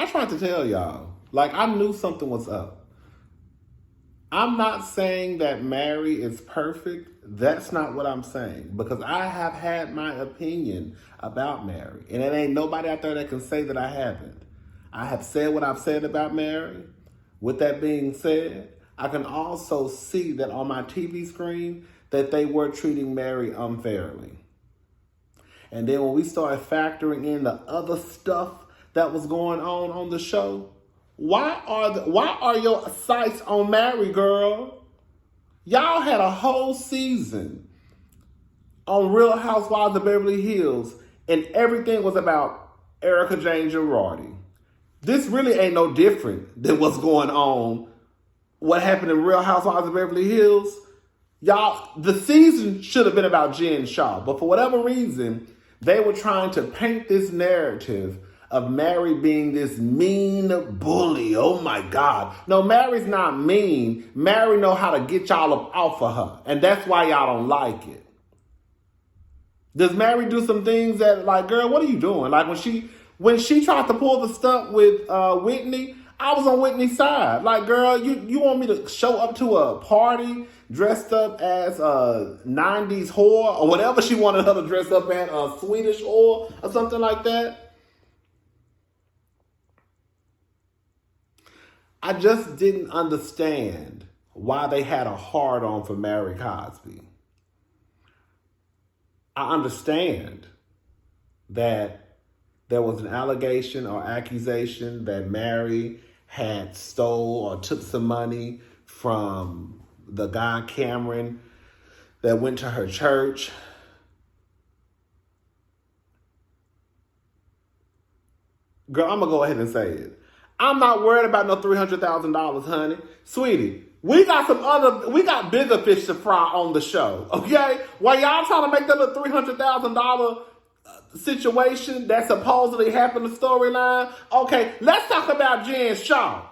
I tried to tell y'all. Like, I knew something was up. I'm not saying that Mary is perfect. That's not what I'm saying. Because I have had my opinion about Mary. And it ain't nobody out there that can say that I haven't. I have said what I've said about Mary. With that being said, I can also see that on my TV screen that they were treating Mary unfairly. And then when we started factoring in the other stuff that was going on the show, why are your sights on Mary, girl? Y'all had a whole season on Real Housewives of Beverly Hills, and everything was about Erica Jane Girardi. This really ain't no different than what's going on. What happened in Real Housewives of Beverly Hills? Y'all, the season should have been about Jen Shaw, but for whatever reason, they were trying to paint this narrative of Mary being this mean bully. Oh my God. No, Mary's not mean. Mary know how to get y'all up off of her. And that's why y'all don't like it. Does Mary do some things that, like, girl, what are you doing? Like when she tried to pull the stunt with Whitney, I was on Whitney's side. Like, girl, you want me to show up to a party dressed up as a 90s whore or whatever she wanted her to dress up as, a Swedish whore or something like that? I just didn't understand why they had a hard-on for Mary Cosby. I understand that there was an allegation or accusation that Mary had stole or took some money from the guy Cameron that went to her church. Girl, I'm going to go ahead and say it. I'm not worried about no $300,000, honey. Sweetie, we got bigger fish to fry on the show, okay? While y'all trying to make that little $300,000 situation that supposedly happened in the storyline, okay, let's talk about Jen Shaw.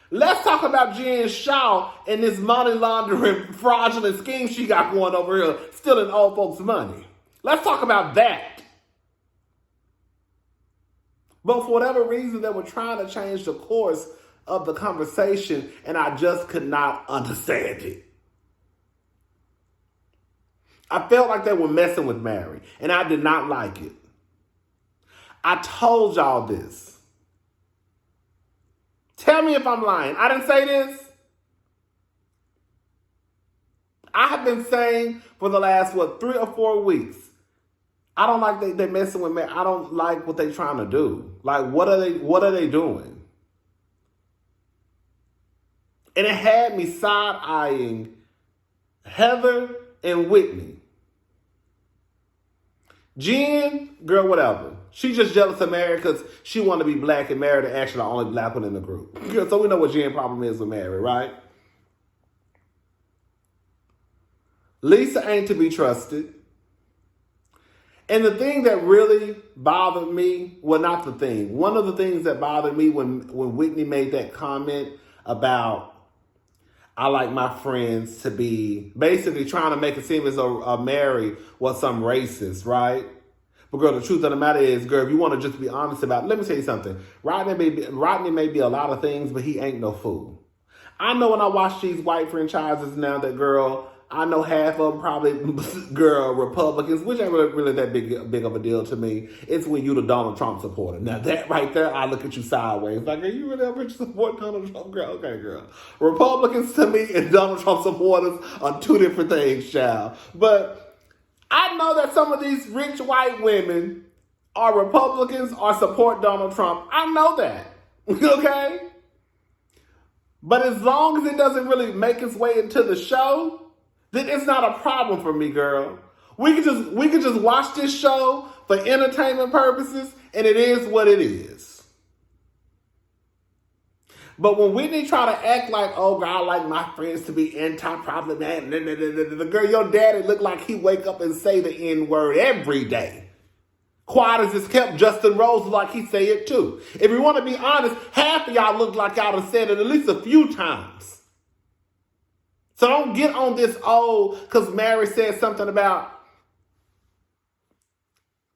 Let's talk about Jen Shaw and this money laundering fraudulent scheme she got going over here, stealing old folks' money. Let's talk about that. But for whatever reason, they were trying to change the course of the conversation, and I just could not understand it. I felt like they were messing with Mary, and I did not like it. I told y'all this. Tell me if I'm lying. I didn't say this. I have been saying for the last, 3 or 4 weeks, I don't like they messing with me. I don't like what they trying to do. Like, what are they doing? And it had me side-eyeing Heather and Whitney. Jen, girl, whatever. She just jealous of Mary because she wanted to be black and Mary the actually the only black one in the group. So we know what Jen's problem is with Mary, right? Lisa ain't to be trusted. And the thing that really bothered me, well, not the thing. One of the things that bothered me when Whitney made that comment about, I like my friends to be basically trying to make it seem as though Mary was some racist, right? But girl, the truth of the matter is, girl, if you want to just be honest about it, let me tell you something. Rodney may be a lot of things, but he ain't no fool. I know when I watch these white franchises now that, girl, I know half of them probably, girl, Republicans, which ain't really that big of a deal to me. It's when you the Donald Trump supporter. Now that right there, I look at you sideways. Like, are you really ever support Donald Trump? Girl, okay, girl. Republicans to me and Donald Trump supporters are two different things, child. But I know that some of these rich white women are Republicans or support Donald Trump. I know that, okay? But as long as it doesn't really make its way into the show, then it's not a problem for me, girl. We can just watch this show for entertainment purposes, and it is what it is. But when Whitney try to act like, oh, God, I like my friends to be anti-problematic, the girl, your daddy look like he wake up and say the N-word every day. Quiet as it's kept, Justin Rose look like he say it too. If you want to be honest, half of y'all look like y'all have said it at least a few times. So don't get on this, because Mary said something about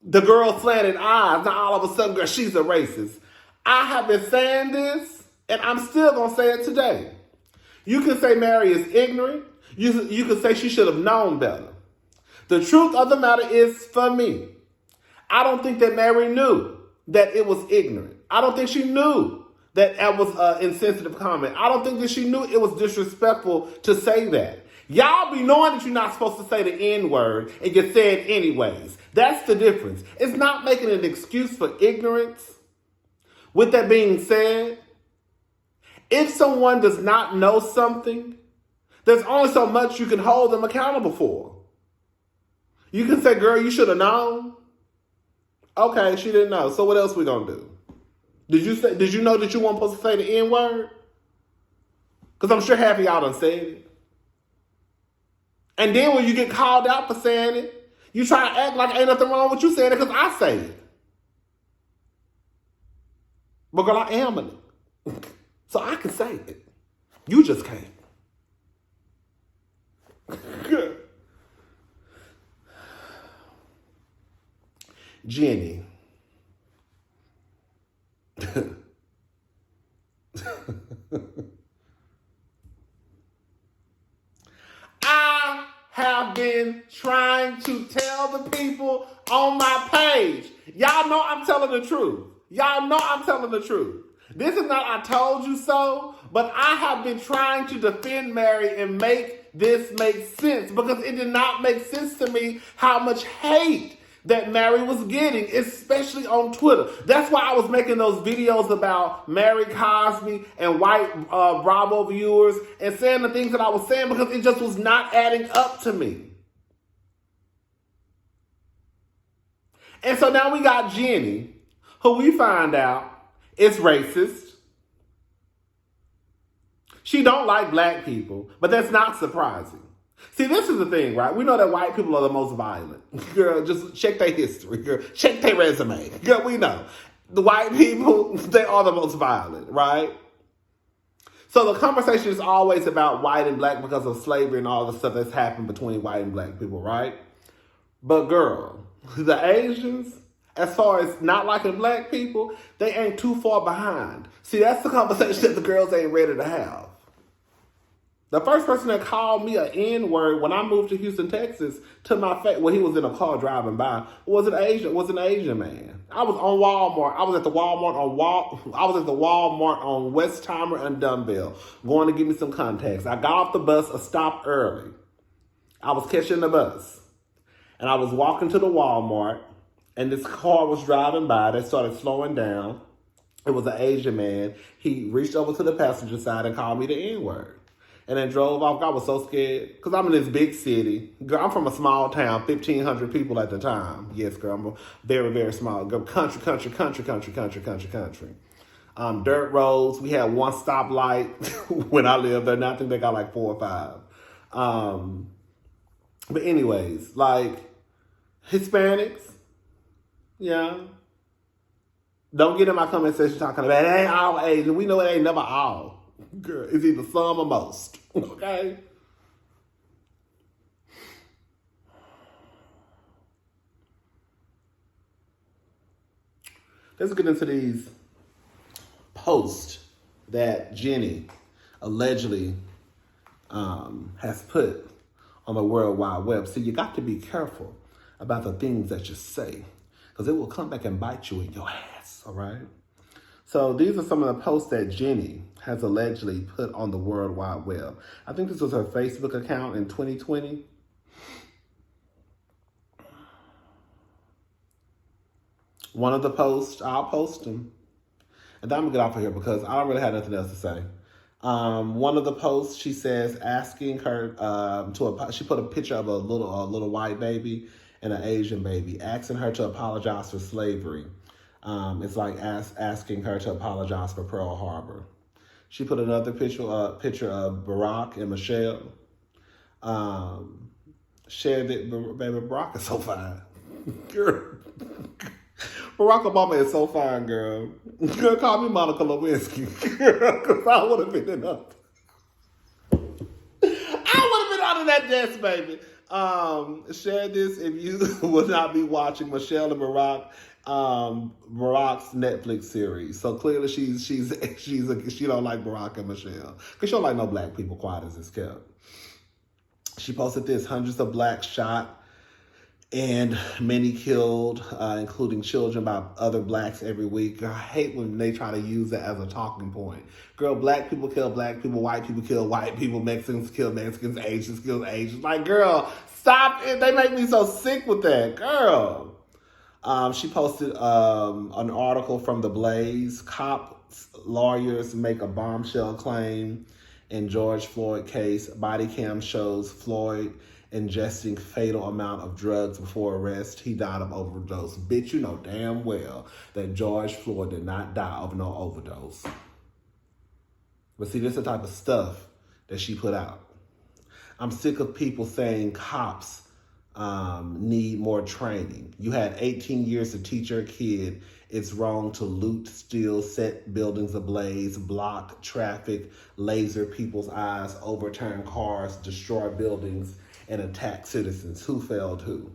the girl slanted eyes. Now all of a sudden, girl, she's a racist. I have been saying this, and I'm still going to say it today. You can say Mary is ignorant. You can say she should have known better. The truth of the matter is, for me, I don't think that Mary knew that it was ignorant. I don't think she knew that that was an insensitive comment. I don't think that she knew it was disrespectful to say that. Y'all be knowing that you're not supposed to say the N-word and you say it anyways. That's the difference. It's not making an excuse for ignorance. With that being said, if someone does not know something, there's only so much you can hold them accountable for. You can say, girl, you should have known. Okay, she didn't know. So what else we gonna do? Did you know that you weren't supposed to say the N-word? Because I'm sure half of y'all done said it. And then when you get called out for saying it, you try to act like ain't nothing wrong with you saying it because I say it. But girl, I am it. So I can say it. You just can't. Jennie. I have been trying to tell the people on my page. Y'all know I'm telling the truth. Y'all know I'm telling the truth. This is not I told you so, but I have been trying to defend Mary and make this make sense because it did not make sense to me how much hate that Mary was getting, especially on Twitter. That's why I was making those videos about Mary Cosby and white Bravo viewers and saying the things that I was saying because it just was not adding up to me. And so now we got Jennie, who we find out is racist. She don't like black people, but that's not surprising. See, this is the thing, right? We know that white people are the most violent. Girl, just check their history. Girl, check their resume. Girl, we know. The white people, they are the most violent, right? So the conversation is always about white and black because of slavery and all the stuff that's happened between white and black people, right? But girl, the Asians, as far as not liking black people, they ain't too far behind. See, that's the conversation that the girls ain't ready to have. The first person that called me an N-word when I moved to Houston, Texas, to my face, well, he was in a car driving by, was an Asian man. I was on Walmart. I was at the Walmart on Westheimer and Dunville, going to get me some contacts. I got off the bus, a stop early. I was catching the bus, and I was walking to the Walmart, and this car was driving by. They started slowing down. It was an Asian man. He reached over to the passenger side and called me the N-word. And then drove off. I was so scared because I'm in this big city. Girl, I'm from a small town, 1,500 people at the time. Yes, girl, I'm a very, very small girl. Country. Dirt roads. We had one stoplight when I lived there. Now I think they got like 4 or 5. But anyways, like Hispanics, yeah. Don't get in my comment section talking about it ain't all Asian. We know it ain't never all. Girl, it's either some or most. Okay? Let's get into these posts that Jennie allegedly has put on the World Wide Web. So you got to be careful about the things that you say because it will come back and bite you in your ass, all right? So these are some of the posts that Jennie has allegedly put on the World Wide Web. I think this was her Facebook account in 2020. One of the posts, I'll post them. And then I'm going to get off of here because I don't really have nothing else to say. One of the posts, she says, asking her, she put a picture of a little white baby and an Asian baby, asking her to apologize for slavery. It's like asking her to apologize for Pearl Harbor. She put another picture of Barack and Michelle. Shared it, baby, Barack is so fine. Girl. Barack Obama is so fine, girl. Girl, call me Monica Lewinsky. Because I would have been enough. I would have been out of that desk, baby. Share this if you will not be watching Michelle and Barack, Barack's Netflix series. So clearly she don't like Barack and Michelle because she don't like no black people. Quiet as it's kept. She posted this: hundreds of blacks shot and many killed, including children, by other blacks every week. I hate when they try to use that as a talking point. Girl, black people kill black people, white people kill white people, Mexicans kill Mexicans, Asians kill Asians. Like, girl, stop it. They make me so sick with that. Girl. She posted an article from The Blaze. Cops, lawyers make a bombshell claim in George Floyd case. Body cam shows Floyd ingesting fatal amount of drugs before arrest. He died of overdose. Bitch, you know damn well that George Floyd did not die of no overdose. But see, this is the type of stuff that she put out. I'm sick of people saying cops need more training. You had 18 years to teach your kid it's wrong to loot, steal, set buildings ablaze, block traffic, laser people's eyes, overturn cars, destroy buildings, and attack citizens. Who failed who?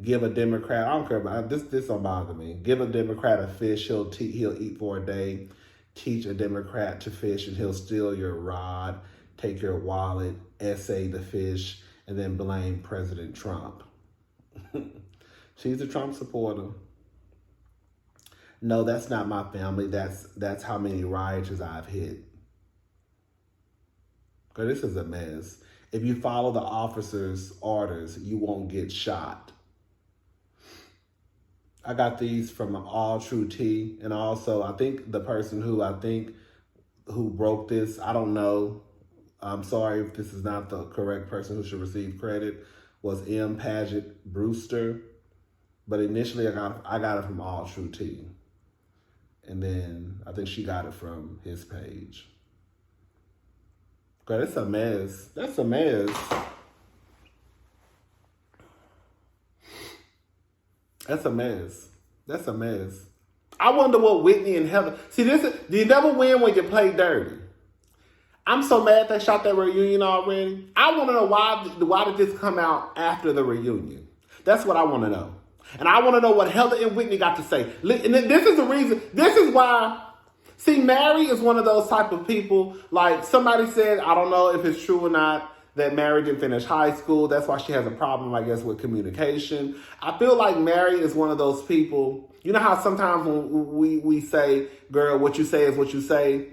Give a Democrat, I don't care about this don't bother me. Give a Democrat a fish, he'll eat for a day. Teach a Democrat to fish and he'll steal your rod, take your wallet, essay the fish, and then blame President Trump. She's a Trump supporter. No, that's not my family. That's how many rioters I've hit. Because this is a mess. If you follow the officer's orders, you won't get shot. I got these from All True Tea. And also, I think the person who broke this, I don't know. I'm sorry if this is not the correct person who should receive credit, was M. Paget Brewster. But initially, I got it from All True Tea. And then I think she got it from his page. God, it's a mess. That's a mess. That's a mess. That's a mess. I wonder what Whitney and Heather... See, you never win when you play dirty. I'm so mad they shot that reunion already. I want to know why did this come out after the reunion? That's what I want to know. And I want to know what Heather and Whitney got to say. And this is the reason. This is why... See, Mary is one of those type of people, like somebody said, I don't know if it's true or not, that Mary didn't finish high school. That's why she has a problem, I guess, with communication. I feel like Mary is one of those people, you know how sometimes when we say, girl, what you say is what you say,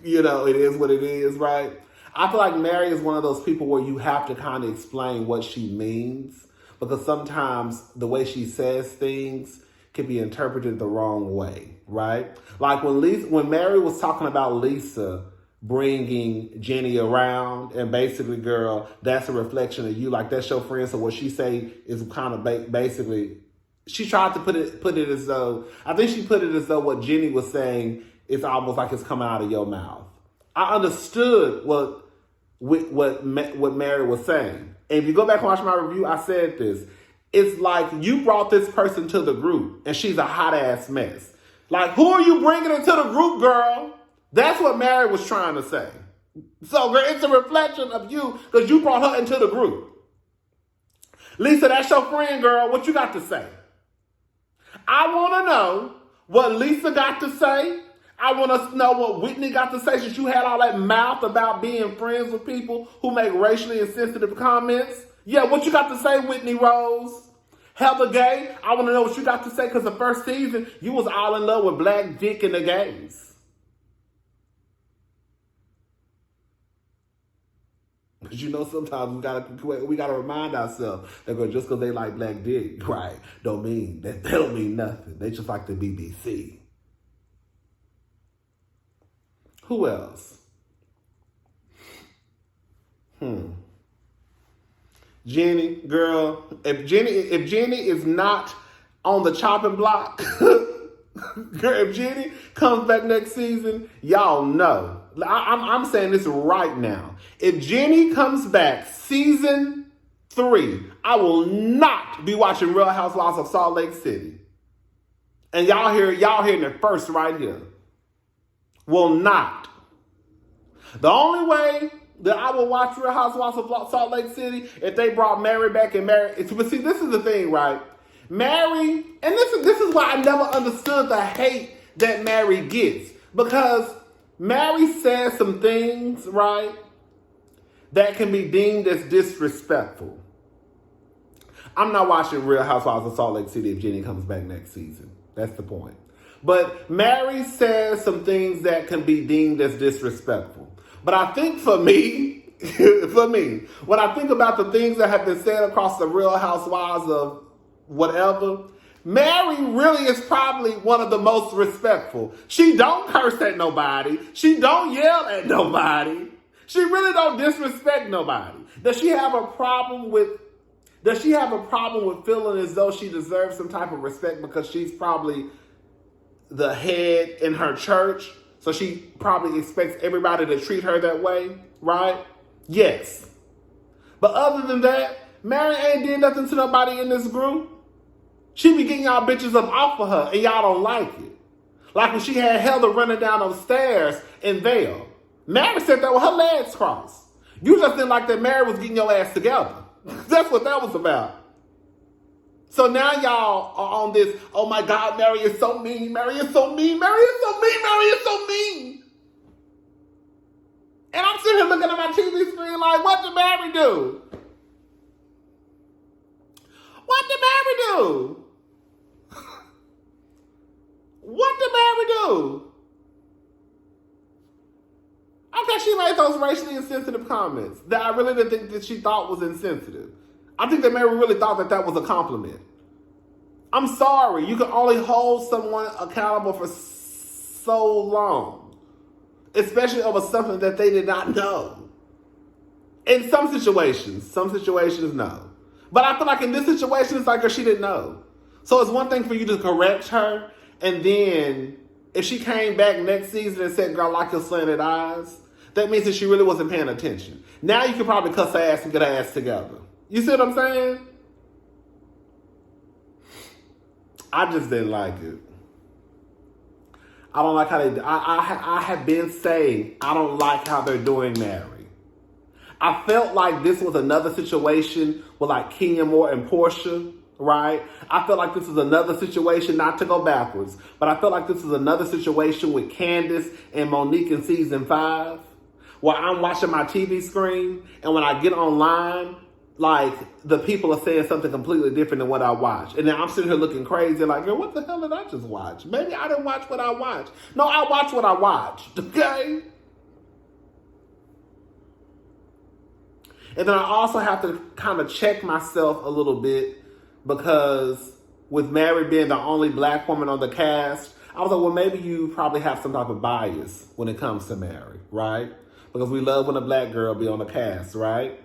you know, it is what it is, right? I feel like Mary is one of those people where you have to kind of explain what she means, because sometimes the way she says things can be interpreted the wrong way, right? Like when Mary was talking about Lisa bringing Jennie around, and basically, girl, that's a reflection of you. Like, that's your friend. So what she say is kind of basically, she tried to put it as though, I think she put it as though what Jennie was saying is almost like it's coming out of your mouth. I understood what Mary was saying. And if you go back and watch my review, I said this. It's like you brought this person to the group and she's a hot ass mess. Like, who are you bringing into the group, girl? That's what Mary was trying to say. So, girl, it's a reflection of you because you brought her into the group. Lisa, that's your friend, girl. What you got to say? I want to know what Lisa got to say. I want to know what Whitney got to say since you had all that mouth about being friends with people who make racially insensitive comments. Yeah, what you got to say, Whitney Rose? Heather Gay, I want to know what you got to say because the first season, you was all in love with Black Dick and the gays. Because you know sometimes we gotta remind ourselves that just because they like Black Dick, right, don't mean that they don't mean nothing. They just like the BBC. Who else? Jennie, girl, if Jennie is not on the chopping block, girl, if Jennie comes back next season, y'all know. I'm saying this right now. If Jennie comes back season 3, I will not be watching Real Housewives of Salt Lake City. And y'all hearing it first right here. Will not. The only way that I would watch Real Housewives of Salt Lake City if they brought Mary back and Mary. But see, this is the thing, right? Mary, and this is why I never understood the hate that Mary gets. Because Mary says some things, right, that can be deemed as disrespectful. I'm not watching Real Housewives of Salt Lake City if Jennie comes back next season. That's the point. But Mary says some things that can be deemed as disrespectful. But I think for me, when I think about the things that have been said across the Real Housewives of whatever, Mary really is probably one of the most respectful. She don't curse at nobody. She don't yell at nobody. She really don't disrespect nobody. Does she have a problem with feeling as though she deserves some type of respect because she's probably the head in her church? So she probably expects everybody to treat her that way, right? Yes. But other than that, Mary ain't did nothing to nobody in this group. She be getting y'all bitches up off of her and y'all don't like it. Like when she had Heather running down those stairs in Vail. Mary said that with her legs crossed. You just didn't like that Mary was getting your ass together. That's what that was about. So now y'all are on this, oh my God, Mary is so mean, Mary is so mean, Mary is so mean, Mary is so mean. And I'm sitting here looking at my TV screen like, what did Mary do? What did Mary do? What did Mary do? Okay, she made those racially insensitive comments that I really didn't think that she thought was insensitive. I think that Mary really thought that that was a compliment. I'm sorry. You can only hold someone accountable for so long, especially over something that they did not know. In some situations, no. But I feel like in this situation, it's like she didn't know. So it's one thing for you to correct her, and then if she came back next season and said, girl, I like your slanted eyes, that means that she really wasn't paying attention. Now you can probably cuss her ass and get her ass together. You see what I'm saying? I just didn't like it. I don't like how they... I have been saying I don't like how they're doing Mary. I felt like this was another situation with like Kenya Moore and Portia, right? I felt like this was another situation, not to go backwards, but I felt like this was another situation with Candace and Monique in season 5, where I'm watching my TV screen, and when I get online, like, the people are saying something completely different than what I watch. And then I'm sitting here looking crazy, like, girl, what the hell did I just watch? Maybe I didn't watch what I watched. No, I watched what I watched, okay? And then I also have to kind of check myself a little bit, because with Mary being the only black woman on the cast, I was like, well, maybe you probably have some type of bias when it comes to Mary, right? Because we love when a black girl be on the cast, right?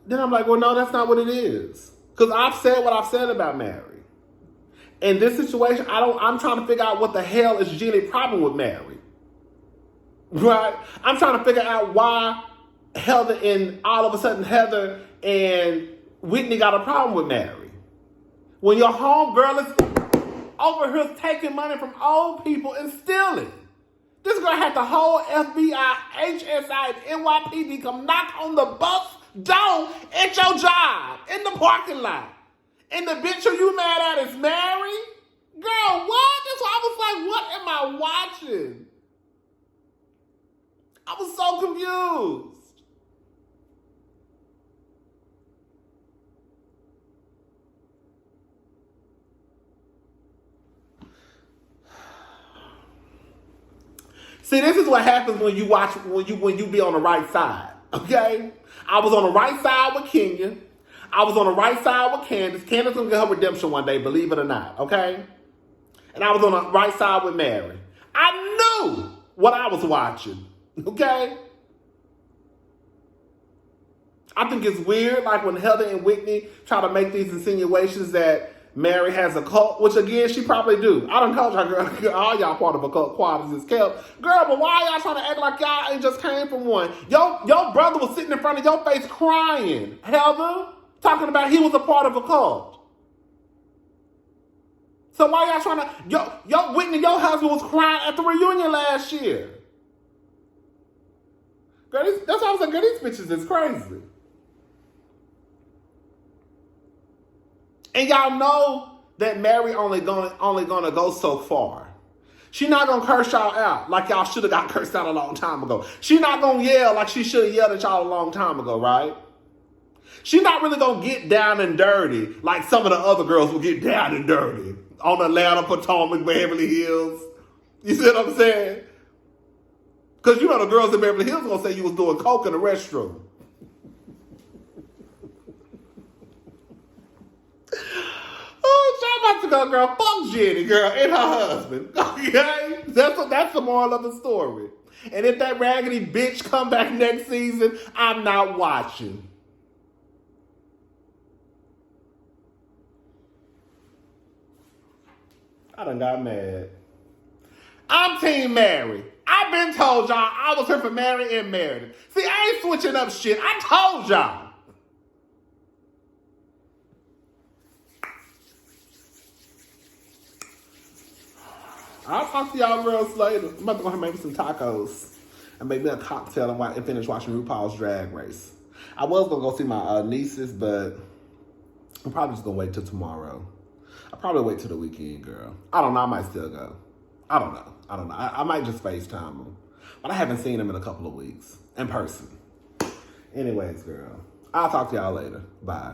Then I'm like, well, no, that's not what it is. Because I've said what I've said about Mary. In this situation, I'm trying to figure out what the hell is Jennie's problem with Mary. Right? I'm trying to figure out why Heather and Whitney got a problem with Mary. When your homegirl is over here taking money from old people and stealing. This girl had the whole FBI, HSI, and NYPD come knock on the bus door at your job in the parking lot. And the bitch who you mad at is Mary? Girl, what? That's why I was like, what am I watching? I was so confused. See, this is what happens when you watch, when you be on the right side, okay? I was on the right side with Kenya. I was on the right side with Candace. Candace gonna get her redemption one day, believe it or not, okay? And I was on the right side with Mary. I knew what I was watching, okay? I think it's weird, like when Heather and Whitney try to make these insinuations that Mary has a cult, which again, she probably do. I done told y'all, girl, all y'all part of a cult, quad is kept. Girl, but why y'all trying to act like y'all ain't just came from one? Your brother was sitting in front of your face crying, Heather, talking about he was a part of a cult. So why y'all trying to, yo, Whitney, your husband was crying at the reunion last year. Girl, that's why I was like, girl, these bitches is crazy. And y'all know that Mary only gonna go so far. She not gonna curse y'all out like y'all should have got cursed out a long time ago. She not gonna yell like she should have yelled at y'all a long time ago, right? She not really gonna get down and dirty like some of the other girls will get down and dirty on Atlanta, Potomac, Beverly Hills. You see what I'm saying? Because you know the girls in Beverly Hills gonna say you was doing coke in the restroom. Oh, shout out to go, girl. Fuck Jennie, girl, and her husband. Okay? That's the moral of the story. And if that raggedy bitch come back next season, I'm not watching. I done got mad. I'm Team Mary. I've been told y'all I was here for Mary and Meredith. See, I ain't switching up shit. I told y'all. I'll talk to y'all girls later. I'm about to go ahead and make some tacos and make me a cocktail and finish watching RuPaul's Drag Race. I was going to go see my nieces, but I'm probably just going to wait till tomorrow. I'll probably wait till the weekend, girl. I don't know. I might still go. I don't know. I might just FaceTime them. But I haven't seen them in a couple of weeks in person. Anyways, girl, I'll talk to y'all later. Bye.